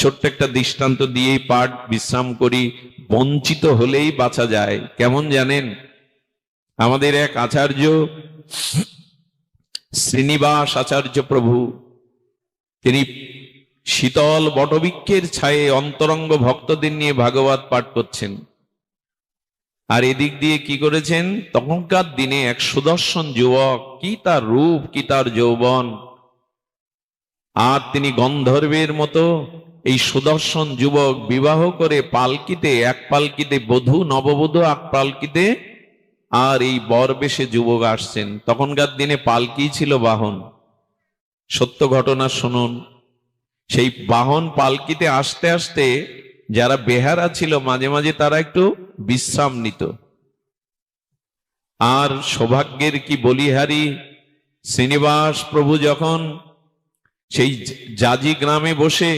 ছোট্ট একটা দৃষ্টান্ত দিয়েই পাঠ বিশ্রাম করি। বঞ্চিত হলেই বাঁচা যায়। কেমন জানেন? আমাদের এক আচার্য শ্রীনিবাস আচার্য প্রভু, তিনি শীতল বটবৃক্ষের ছায়ে অন্তরঙ্গ ভক্তদের নিয়ে ভাগবত পাঠ করছেন। আর এদিক দিয়ে কি করেছেন, তখনকার দিনে এক সুদর্শন যুবক, কি তার রূপ, কি তার যৌবন, আর তিনি গন্ধর্বের মতো এই সুদর্শন যুবক বিবাহ করে পালকিতে, এক পালকিতে বধূ নববধূ, এক পালকিতে আর এই বর বেশে যুবক আসছেন। তখনকার দিনে পালকি ছিল বাহন। সত্য ঘটনা শুনুন। সেই বাহন পালকিতে আসতে আসতে যারা বেহারা ছিল মাঝে মাঝে তারা একটু বিশ্রাম নিত। আর সৌভাগ্যের কি বলিহারি, শ্রীনিবাস প্রভু যখন সেই জাজি গ্রামে বসে